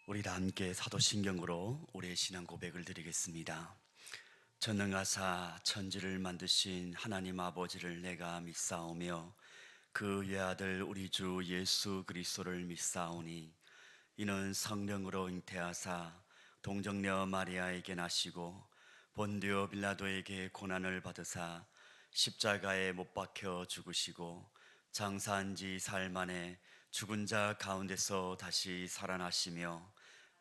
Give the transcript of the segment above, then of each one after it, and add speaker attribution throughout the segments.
Speaker 1: 우리 다 함께 사도신경으로 우리의 신앙 고백을 드리겠습니다. 전능하사 천지를 만드신 하나님 아버지를 내가 믿사오며 그 외아들 우리 주 예수 그리스도를 믿사오니 이는 성령으로 잉태하사 동정녀 마리아에게 나시고 본디오 빌라도에게 고난을 받으사 십자가에 못 박혀 죽으시고 장사한 지 사흘 만에 죽은 자 가운데서 다시 살아나시며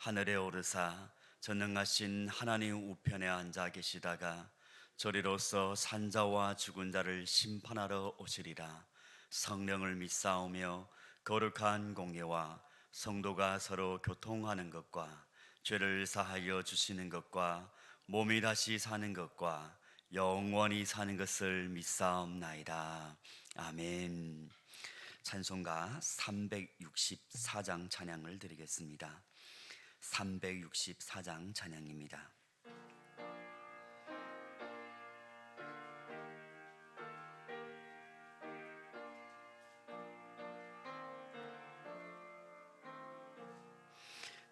Speaker 1: 하늘에 오르사 전능하신 하나님 우편에 앉아 계시다가 저리로서 산자와 죽은 자를 심판하러 오시리라. 성령을 믿사오며 거룩한 공예와 성도가 서로 교통하는 것과 죄를 사하여 주시는 것과 몸이 다시 사는 것과 영원히 사는 것을 믿사옵나이다. 아멘. 찬송가 364장 찬양을 드리겠습니다. 364장 찬양입니다.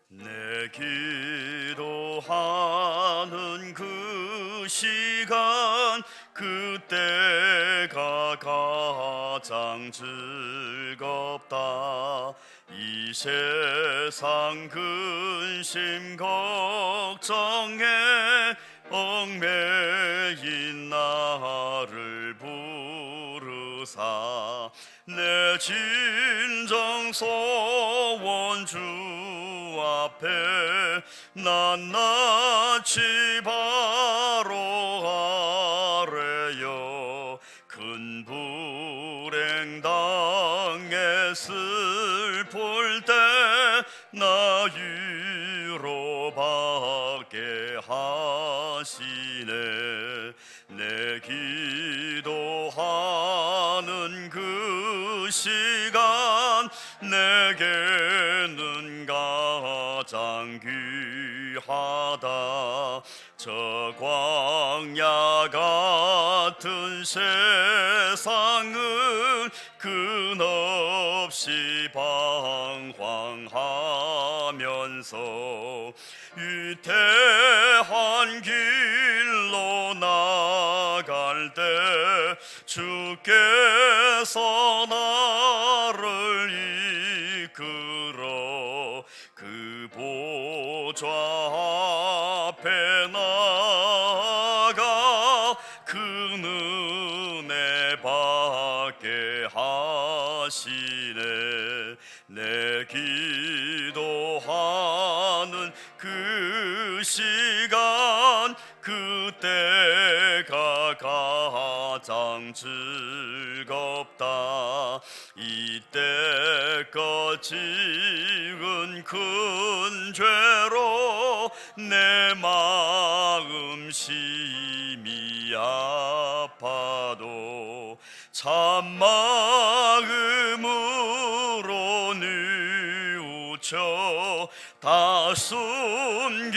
Speaker 1: 내 기도하는 그 시간 그때가 가장 즐겁다. 이 세상 근심 걱정에 얽매인 나를 부르사 내 진정 소원 주 앞에 낱낱이 바로 아래요. 큰 불행 당해 슬플 때 나 위로받게 하시네. 내 기도하는 그 시간 내게는 가장 귀하다. 저 광야 같은 세상은 끝없이 방황하면서 위태한 길로 나갈 때 주께서 나를 이끌어 그 보좌 앞에 나가 그 은혜 받게 하시네. 내 기도하는 그 시간 그때가 가장 즐겁다. 이때껏 지은 큰 죄로 내 마음 심히 아파도 참마음으로 뉘우쳐 다 숨김없이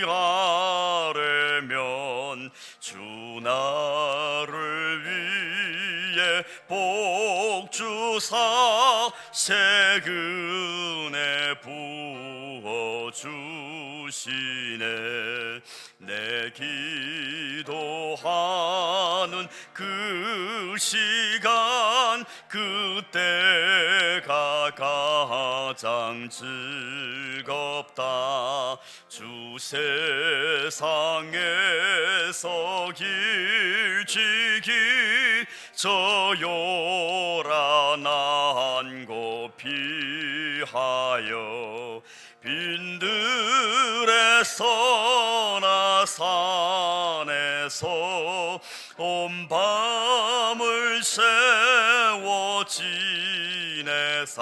Speaker 1: 아뢰면 주 나를 위해 복 주사 새 은혜 부어 주시네. 내 기도하는 그 시간 그때가 가장 즐겁다. 주 세상에서 길지기 저 요란한 곳 피하여 빈들에서나 산에서 온 밤을 세워 지내사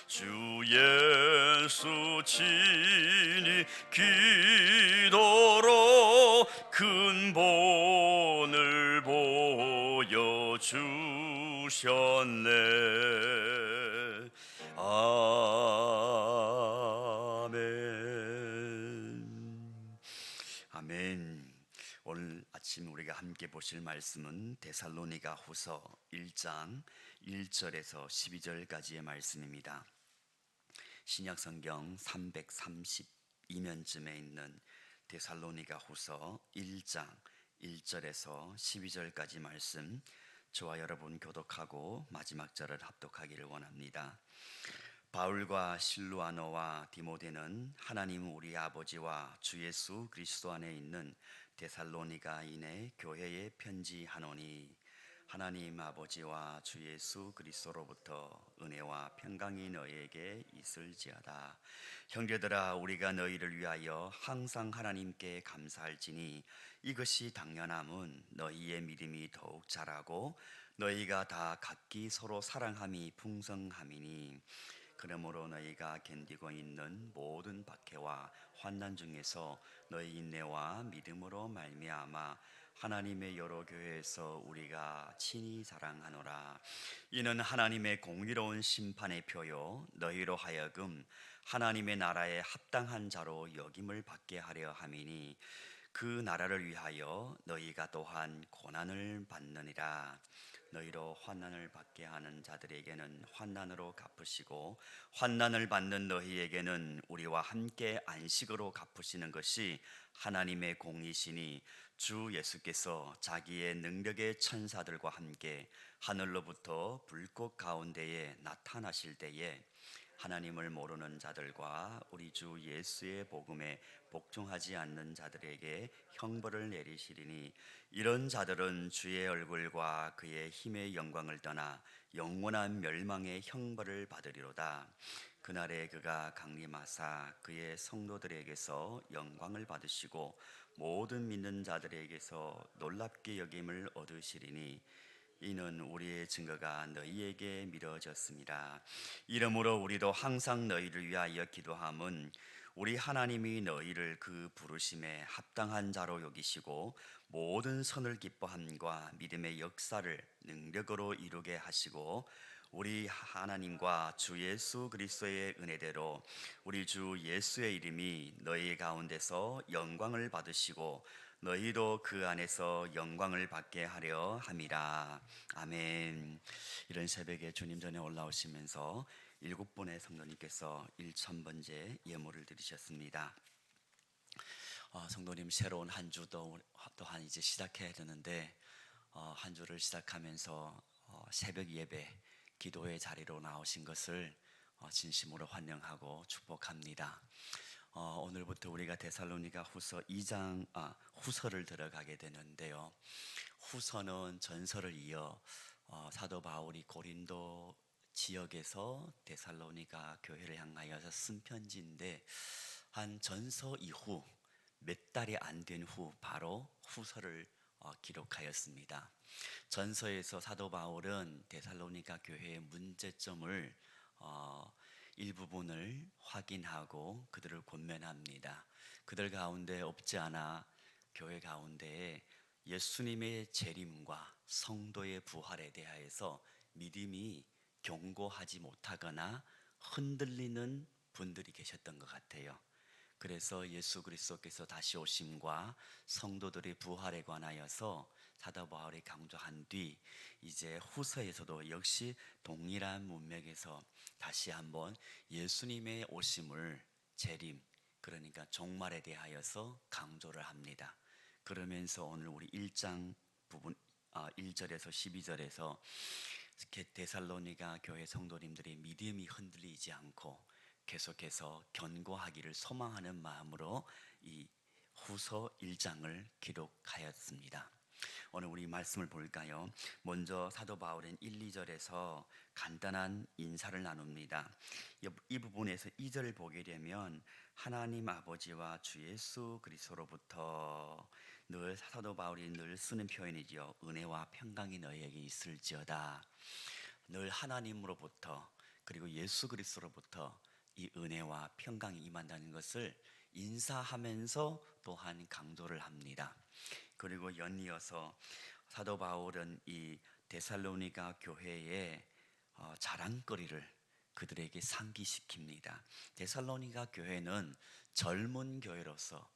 Speaker 1: 주 예수 친히 기도로 큰 본을 보여주셨네. 아멘. 아멘. 오늘 아침 우리가 함께 보실 말씀은 데살로니가 후서 1장 1절에서 12절까지의 말씀입니다. 신약성경 332면쯤에 있는 데살로니가 후서 1장 1절에서 12절까지 말씀, 저와 여러분 교독하고 마지막 절을 합독하기를 원합니다. 바울과 실루아노와 디모데는 하나님 우리 아버지와 주 예수 그리스도 안에 있는 데살로니가인의 교회에 편지하노니, 하나님 아버지와 주 예수 그리스도로부터 은혜와 평강이 너희에게 있을지어다. 형제들아, 우리가 너희를 위하여 항상 하나님께 감사할지니 이것이 당연함은 너희의 믿음이 더욱 자라고 너희가 다 각기 서로 사랑함이 풍성함이니, 그러므로 너희가 견디고 있는 모든 박해와 환난 중에서 너희 인내와 믿음으로 말미암아 하나님의 여러 교회에서 우리가 친히 자랑하노라. 이는 하나님의 공의로운 심판의 표요 너희로 하여금 하나님의 나라에 합당한 자로 여김을 받게 하려 함이니, 그 나라를 위하여 너희가 또한 고난을 받느니라. 너희로 환난을 받게 하는 자들에게는 환난으로 갚으시고 환난을 받는 너희에게는 우리와 함께 안식으로 갚으시는 것이 하나님의 공이시니, 주 예수께서 자기의 능력의 천사들과 함께 하늘로부터 불꽃 가운데에 나타나실 때에 하나님을 모르는 자들과 우리 주 예수의 복음에 복종하지 않는 자들에게 형벌을 내리시리니, 이런 자들은 주의 얼굴과 그의 힘의 영광을 떠나 영원한 멸망의 형벌을 받으리로다. 그날에 그가 강림하사 그의 성도들에게서 영광을 받으시고 모든 믿는 자들에게서 놀랍게 여김을 얻으시리니, 이는 우리의 증거가 너희에게 미뤄졌습니다. 이러므로 우리도 항상 너희를 위하여 기도함은 우리 하나님이 너희를 그 부르심에 합당한 자로 여기시고 모든 선을 기뻐함과 믿음의 역사를 능력으로 이루게 하시고, 우리 하나님과 주 예수 그리스도의 은혜대로 우리 주 예수의 이름이 너희 가운데서 영광을 받으시고 너희도 그 안에서 영광을 받게 하려 함이라. 아멘. 이런 새벽에 주님 전에 올라오시면서 7분의 성도님께서 1000번째 예물을 드리셨습니다. 성도님, 새로운 한 주도 또한 이제 시작해야 되는데, 한 주를 시작하면서 새벽 예배 기도의 자리로 나오신 것을 진심으로 환영하고 축복합니다. 오늘부터 우리가 데살로니가 후서 2장 후서를 들어가게 되는데요. 후서는 전서를 이어 사도 바울이 고린도 지역에서 데살로니가 교회를 향하여서 쓴 편지인데, 한 전서 이후 몇 달이 안 된 후 바로 후서를 기록하였습니다. 전서에서 사도 바울은 데살로니가 교회의 문제점을 일부분을 확인하고 그들을 권면합니다. 그들 가운데 없지 않아 교회 가운데에 예수님의 재림과 성도의 부활에 대하여서 믿음이 견고하지 못하거나 흔들리는 분들이 계셨던 것 같아요. 그래서 예수 그리스도께서 다시 오심과 성도들의 부활에 관하여서 사도 바울이 강조한 뒤, 이제 후서에서도 역시 동일한 문맥에서 다시 한번 예수님의 오심을, 재림, 그러니까 종말에 대하여서 강조를 합니다. 그러면서 오늘 우리 1장 부분 1절에서 12절에서 데살로니가 교회 성도님들의 믿음이 흔들리지 않고 계속해서 견고하기를 소망하는 마음으로 이 후서 1장을 기록하였습니다. 오늘 우리 말씀을 볼까요? 먼저 사도 바울은 1, 2절에서 간단한 인사를 나눕니다. 이 부분에서 2절을 보게 되면 하나님 아버지와 주 예수 그리스도로부터, 늘 사도 바울이 늘 쓰는 표현이죠. 은혜와 평강이 너희에게 있을지어다. 늘 하나님으로부터 그리고 예수 그리스도로부터 이 은혜와 평강이 임한다는 것을 인사하면서 또한 강조를 합니다. 그리고 연이어서 사도 바울은 이 데살로니가 교회의 자랑거리를 그들에게 상기시킵니다. 데살로니가 교회는 젊은 교회로서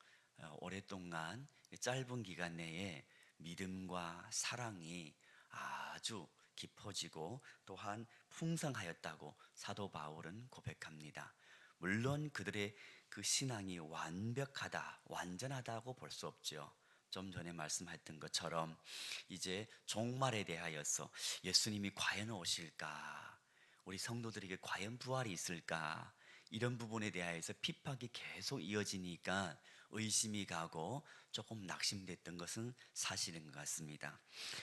Speaker 1: 오랫동안 짧은 기간 내에 믿음과 사랑이 아주 깊어지고 또한 풍성하였다고 사도 바울은 고백합니다. 물론 그들의 그 신앙이 완벽하다, 완전하다고 볼 수 없죠. 좀 전에 말씀했던 것처럼 이제 종말에 대하여서 예수님이 과연 오실까? 우리 성도들에게 과연 부활이 있을까? 이런 부분에 대하여서 핍박이 계속 이어지니까 의심이 가고 조금 낙심됐던 것은 사실인 것 같습니다.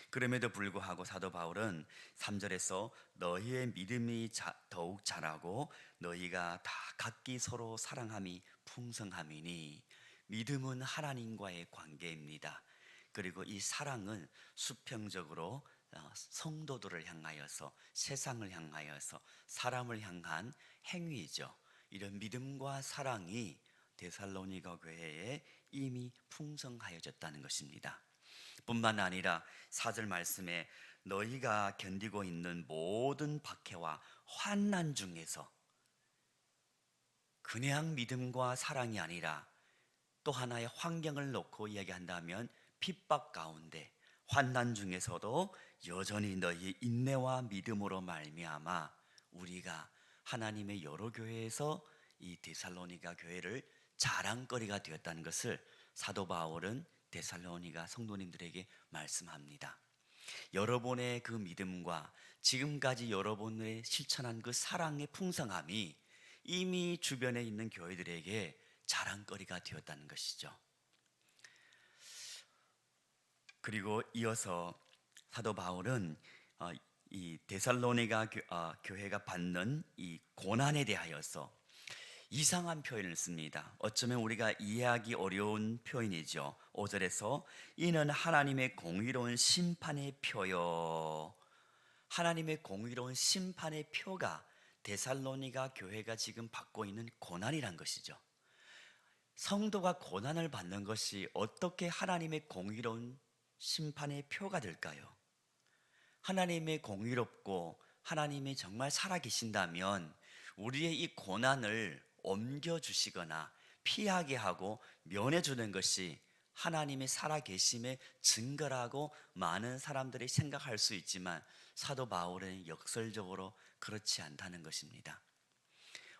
Speaker 1: 그럼에도 불구하고 사도 바울은 3절에서 너희의 믿음이 더욱 자라고 너희가 다 각기 서로 사랑함이 풍성함이니, 믿음은 하나님과의 관계입니다. 그리고 이 사랑은 수평적으로 성도들을 향하여서, 세상을 향하여서, 사람을 향한 행위이죠. 이런 믿음과 사랑이 데살로니가 교회에 이미 풍성하여졌다는 것입니다. 뿐만 아니라 4절 말씀에 너희가 견디고 있는 모든 박해와 환난 중에서, 그냥 믿음과 사랑이 아니라 또 하나의 환경을 놓고 이야기한다면 핍박 가운데, 환난 중에서도 여전히 너희 인내와 믿음으로 말미암아 우리가 하나님의 여러 교회에서 이 데살로니가 교회를 자랑거리가 되었다는 것을 사도 바울은 데살로니가 성도님들에게 말씀합니다. 여러분의 그 믿음과 지금까지 여러분의 실천한 그 사랑의 풍성함이 이미 주변에 있는 교회들에게 자랑거리가 되었다는 것이죠. 그리고 이어서 사도 바울은 이 데살로니가 교회가 받는 이 고난에 대하여서 이상한 표현을 씁니다. 어쩌면 우리가 이해하기 어려운 표현이죠. 5절에서 이는 하나님의 공의로운 심판의 표요. 하나님의 공의로운 심판의 표가 데살로니가 교회가 지금 받고 있는 고난이란 것이죠. 성도가 고난을 받는 것이 어떻게 하나님의 공의로운 심판의 표가 될까요? 하나님의 공의롭고 하나님이 정말 살아계신다면 우리의 이 고난을 옮겨주시거나 피하게 하고 면해주는 것이 하나님의 살아계심의 증거라고 많은 사람들이 생각할 수 있지만 사도 바울은 역설적으로 그렇지 않다는 것입니다.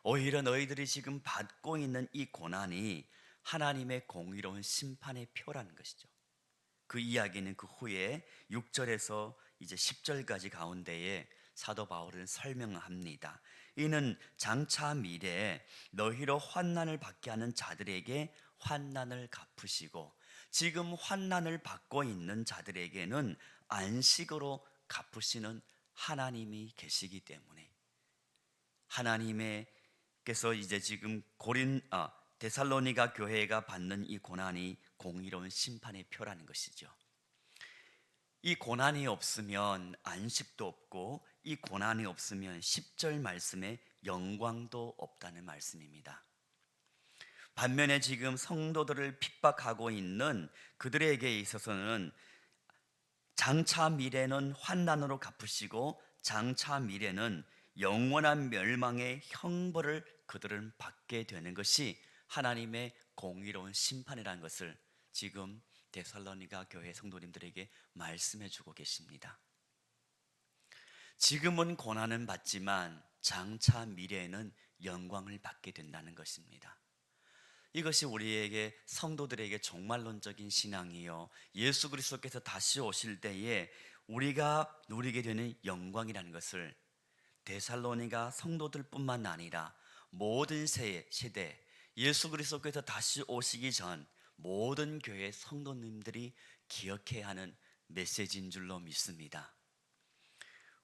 Speaker 1: 오히려 너희들이 지금 받고 있는 이 고난이 하나님의 공의로운 심판의 표라는 것이죠. 그 이야기는 그 후에 6절에서 이제 10절까지 가운데에 사도 바울은 설명합니다. 이는 장차 미래에 너희로 환난을 받게 하는 자들에게 환난을 갚으시고 지금 환난을 받고 있는 자들에게는 안식으로 갚으시는 하나님이 계시기 때문에, 하나님께서 이제 지금 데살로니가 교회가 받는 이 고난이 공의로운 심판의 표라는 것이죠. 이 고난이 없으면 안식도 없고 이 고난이 없으면 10절 말씀에 영광도 없다는 말씀입니다. 반면에 지금 성도들을 핍박하고 있는 그들에게 있어서는 장차 미래는 환난으로 갚으시고 장차 미래는 영원한 멸망의 형벌을 그들은 받게 되는 것이 하나님의 공의로운 심판이라는 것을 지금 데살로니가 교회 성도님들에게 말씀해 주고 계십니다. 지금은 고난은 받지만 장차 미래에는 영광을 받게 된다는 것입니다. 이것이 우리에게 성도들에게 종말론적인 신앙이요, 예수 그리스도께서 다시 오실 때에 우리가 누리게 되는 영광이라는 것을 데살로니가 성도들뿐만 아니라 모든 세대 예수 그리스도께서 다시 오시기 전 모든 교회 성도님들이 기억해야 하는 메시지인 줄로 믿습니다.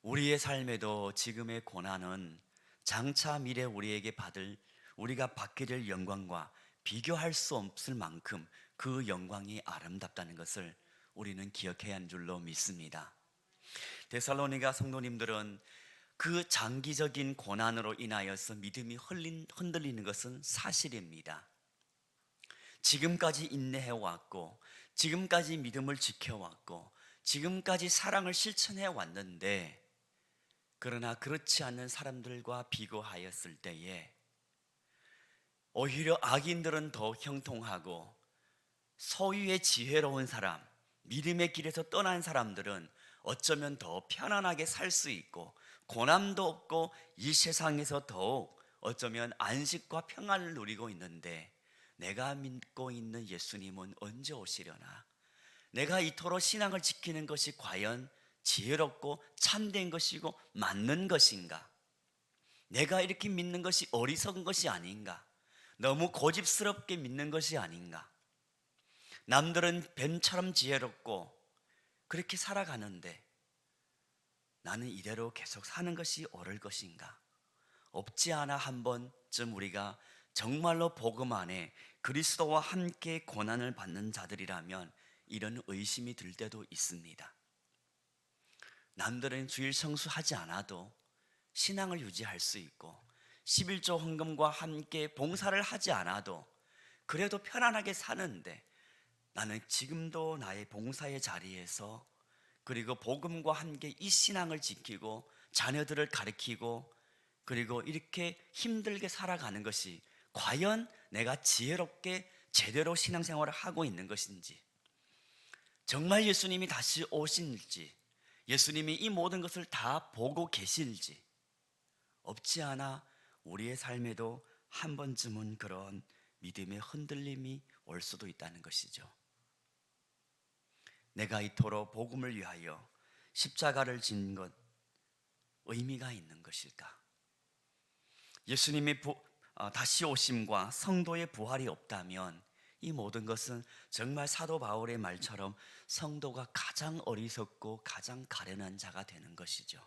Speaker 1: 우리의 삶에도 지금의 고난은 장차 미래 우리가 받게 될 영광과 비교할 수 없을 만큼 그 영광이 아름답다는 것을 우리는 기억해야 하는 줄로 믿습니다. 데살로니가 성도님들은 그 장기적인 고난으로 인하여서 믿음이 흔들리는 것은 사실입니다. 지금까지 인내해왔고 지금까지 믿음을 지켜왔고 지금까지 사랑을 실천해 왔는데, 그러나 그렇지 않은 사람들과 비교하였을 때에 오히려 악인들은 더 형통하고 소유의 지혜로운 사람, 믿음의 길에서 떠난 사람들은 어쩌면 더 편안하게 살 수 있고 고난도 없고 이 세상에서 더욱 어쩌면 안식과 평안을 누리고 있는데 내가 믿고 있는 예수님은 언제 오시려나? 내가 이토록 신앙을 지키는 것이 과연 지혜롭고 참된 것이고 맞는 것인가? 내가 이렇게 믿는 것이 어리석은 것이 아닌가? 너무 고집스럽게 믿는 것이 아닌가? 남들은 뱀처럼 지혜롭고 그렇게 살아가는데 나는 이대로 계속 사는 것이 옳을 것인가? 없지 않아 한 번쯤 우리가 정말로 복음 안에 그리스도와 함께 고난을 받는 자들이라면 이런 의심이 들 때도 있습니다. 남들은 주일 성수하지 않아도 신앙을 유지할 수 있고 11조 헌금과 함께 봉사를 하지 않아도 그래도 편안하게 사는데 나는 지금도 나의 봉사의 자리에서 그리고 복음과 함께 이 신앙을 지키고 자녀들을 가르치고 그리고 이렇게 힘들게 살아가는 것이 과연 내가 지혜롭게 제대로 신앙생활을 하고 있는 것인지, 정말 예수님이 다시 오실지, 예수님이 이 모든 것을 다 보고 계실지, 없지 않아 우리의 삶에도 한 번쯤은 그런 믿음의 흔들림이 올 수도 있다는 것이죠. 내가 이토록 복음을 위하여 십자가를 진 것 의미가 있는 것일까? 예수님의 다시 오심과 성도의 부활이 없다면 이 모든 것은 정말 사도 바울의 말처럼 성도가 가장 어리석고 가장 가련한 자가 되는 것이죠.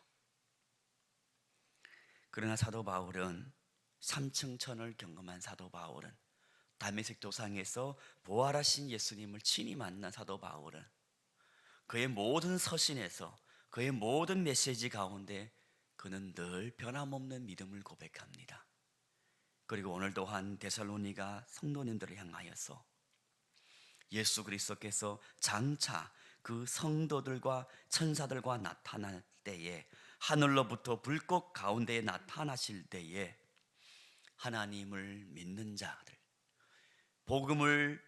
Speaker 1: 그러나 사도 바울은 삼층천을 경험한 사도 바울은, 다메섹 도상에서 부활하신 예수님을 친히 만난 사도 바울은 그의 모든 서신에서 그의 모든 메시지 가운데 그는 늘 변함없는 믿음을 고백합니다. 그리고 오늘 또한 데살로니가 성도님들을 향하여서 예수 그리스도께서 장차 그 성도들과 천사들과 나타날 때에, 하늘로부터 불꽃 가운데에 나타나실 때에 하나님을 믿는 자들, 복음을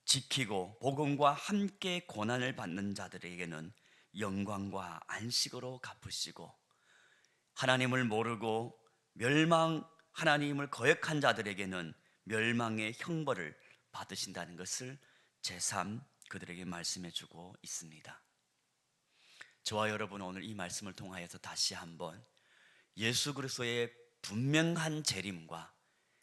Speaker 1: 지키고 복음과 함께 고난을 받는 자들에게는 영광과 안식으로 갚으시고, 하나님을 모르고 하나님을 거역한 자들에게는 멸망의 형벌을 받으신다는 것을 제3 그들에게 말씀해 주고 있습니다. 저와 여러분, 오늘 이 말씀을 통하여서 다시 한번 예수 그리스도의 분명한 재림과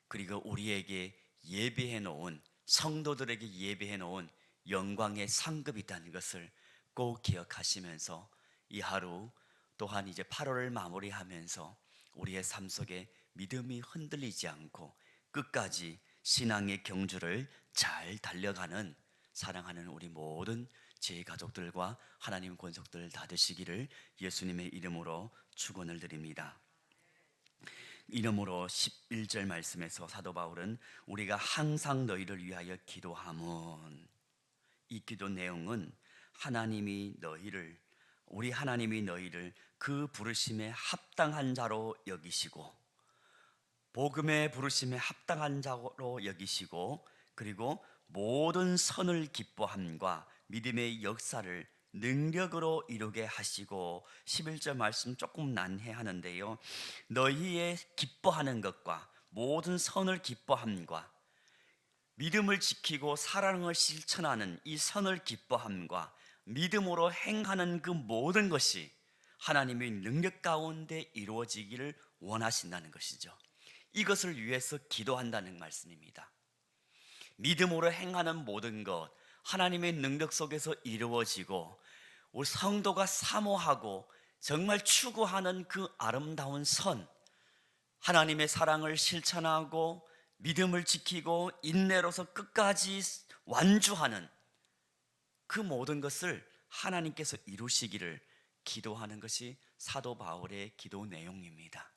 Speaker 1: 그리고 우리에게 예비해 놓은, 성도들에게 예비해 놓은 영광의 상급이 있다는 것을 꼭 기억하시면서 이 하루 또한 이제 8월을 마무리하면서 우리의 삶 속에 믿음이 흔들리지 않고 끝까지 신앙의 경주를 잘 달려가는 사랑하는 우리 모든 제 가족들과 하나님 권속들 다 되시기를 예수님의 이름으로 축원을 드립니다. 이름으로 11절 말씀에서 사도 바울은 우리가 항상 너희를 위하여 기도함은, 이 기도 내용은 우리 하나님이 너희를 그 부르심에 합당한 자로 여기시고, 복음의 부르심에 합당한 자로 여기시고, 그리고 모든 선을 기뻐함과 믿음의 역사를 능력으로 이루게 하시고, 11절 말씀 조금 난해하는데요, 너희의 기뻐하는 것과 모든 선을 기뻐함과 믿음을 지키고 사랑을 실천하는 이 선을 기뻐함과 믿음으로 행하는 그 모든 것이 하나님의 능력 가운데 이루어지기를 원하신다는 것이죠. 이것을 위해서 기도한다는 말씀입니다. 믿음으로 행하는 모든 것, 하나님의 능력 속에서 이루어지고 우리 성도가 사모하고 정말 추구하는 그 아름다운 선, 하나님의 사랑을 실천하고 믿음을 지키고 인내로서 끝까지 완주하는 그 모든 것을 하나님께서 이루시기를 기도하는 것이 사도 바울의 기도 내용입니다.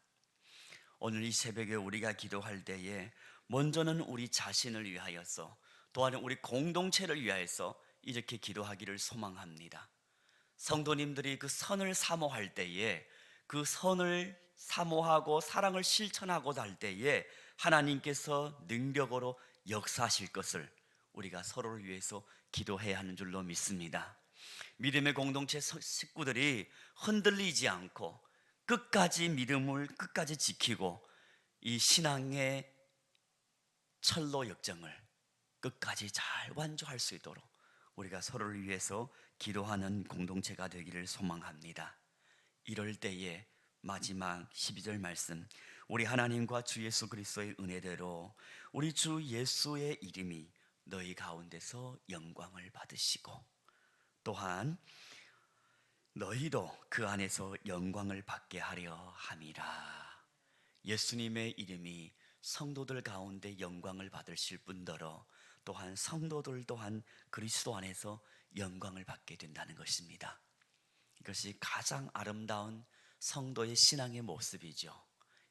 Speaker 1: 오늘 이 새벽에 우리가 기도할 때에 먼저는 우리 자신을 위하여서, 또한 우리 공동체를 위하여서 이렇게 기도하기를 소망합니다. 성도님들이 그 선을 사모할 때에, 그 선을 사모하고 사랑을 실천하고자 할 때에 하나님께서 능력으로 역사하실 것을 우리가 서로를 위해서 기도해야 하는 줄로 믿습니다. 믿음의 공동체 식구들이 흔들리지 않고 끝까지 믿음을 끝까지 지키고 이 신앙의 철로 역정을 끝까지 잘 완주할 수 있도록 우리가 서로를 위해서 기도하는 공동체가 되기를 소망합니다. 이럴 때에 마지막 12절 말씀, 우리 하나님과 주 예수 그리스도의 은혜대로 우리 주 예수의 이름이 너희 가운데서 영광을 받으시고 또한 너희도 그 안에서 영광을 받게 하려 함이라. 예수님의 이름이 성도들 가운데 영광을 받으실 뿐더러 또한 성도들 또한 그리스도 안에서 영광을 받게 된다는 것입니다. 이것이 가장 아름다운 성도의 신앙의 모습이죠.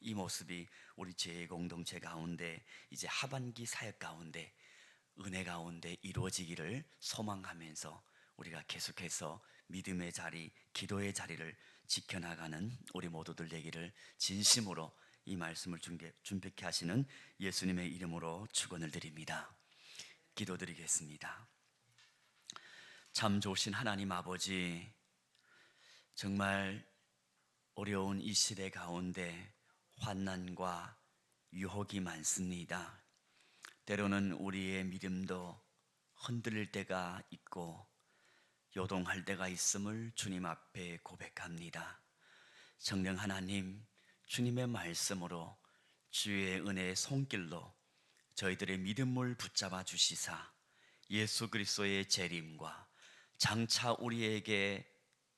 Speaker 1: 이 모습이 우리 제 공동체 가운데 이제 하반기 사역 가운데 은혜 가운데 이루어지기를 소망하면서 우리가 계속해서 믿음의 자리, 기도의 자리를 지켜나가는 우리 모두들 되기를 진심으로 이 말씀을 준비케 하시는 예수님의 이름으로 축원을 드립니다. 기도드리겠습니다. 참 좋으신 하나님 아버지, 정말 어려운 이 시대 가운데 환난과 유혹이 많습니다. 때로는 우리의 믿음도 흔들릴 때가 있고 요동할 때가 있음을 주님 앞에 고백합니다. 성령 하나님, 주님의 말씀으로 주의 은혜의 손길로 저희들의 믿음을 붙잡아 주시사 예수 그리스도의 재림과 장차 우리에게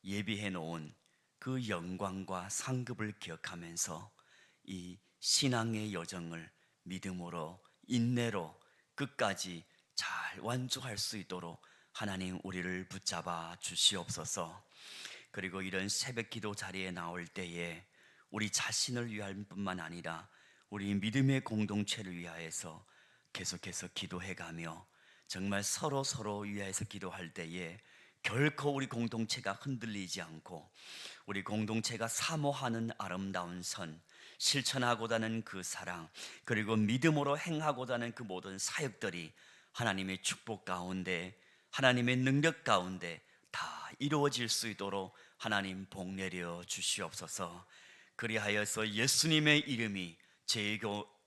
Speaker 1: 예비해 놓은 그 영광과 상급을 기억하면서 이 신앙의 여정을 믿음으로 인내로 끝까지 잘 완주할 수 있도록 하나님 우리를 붙잡아 주시옵소서. 그리고 이런 새벽 기도 자리에 나올 때에 우리 자신을 위할 뿐만 아니라 우리 믿음의 공동체를 위하여서 계속해서 기도해가며 정말 서로 위하여서 기도할 때에 결코 우리 공동체가 흔들리지 않고 우리 공동체가 사모하는 아름다운 선, 실천하고자 하는 그 사랑, 그리고 믿음으로 행하고자 하는 그 모든 사역들이 하나님의 축복 가운데, 하나님의 능력 가운데 다 이루어질 수 있도록 하나님 복 내려 주시옵소서. 그리하여서 예수님의 이름이 제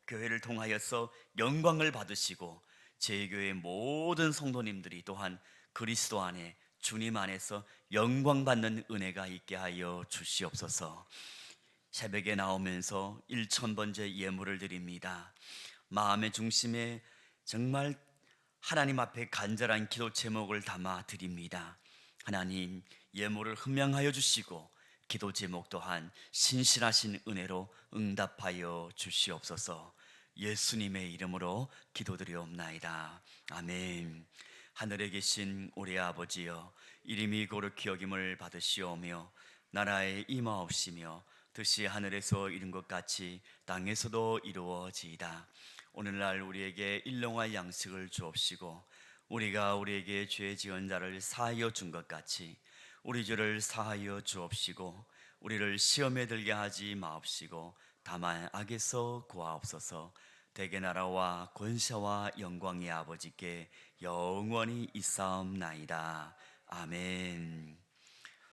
Speaker 1: 교회를 통하여서 영광을 받으시고 제 교회 모든 성도님들이 또한 그리스도 안에 주님 안에서 영광 받는 은혜가 있게 하여 주시옵소서. 새벽에 나오면서 1000번째 예물을 드립니다. 마음의 중심에 정말 하나님 앞에 간절한 기도 제목을 담아 드립니다. 하나님, 예물을 흠양하여 주시고 기도 제목 또한 신실하신 은혜로 응답하여 주시옵소서. 예수님의 이름으로 기도드리옵나이다. 아멘. 하늘에 계신 우리 아버지여, 이름이 거룩히 여김을 받으시오며 나라에 임하옵시며 뜻이 하늘에서 이룬 것 같이 땅에서도 이루어지이다. 오늘날 우리에게 일용할 양식을 주옵시고 우리가 우리에게 죄 지은 자를 사하여 준 것 같이 우리 죄를 사하여 주옵시고 우리를 시험에 들게 하지 마옵시고 다만 악에서 구하옵소서. 대개 나라와 권세와 영광이 아버지께 영원히 있사옵나이다. 아멘.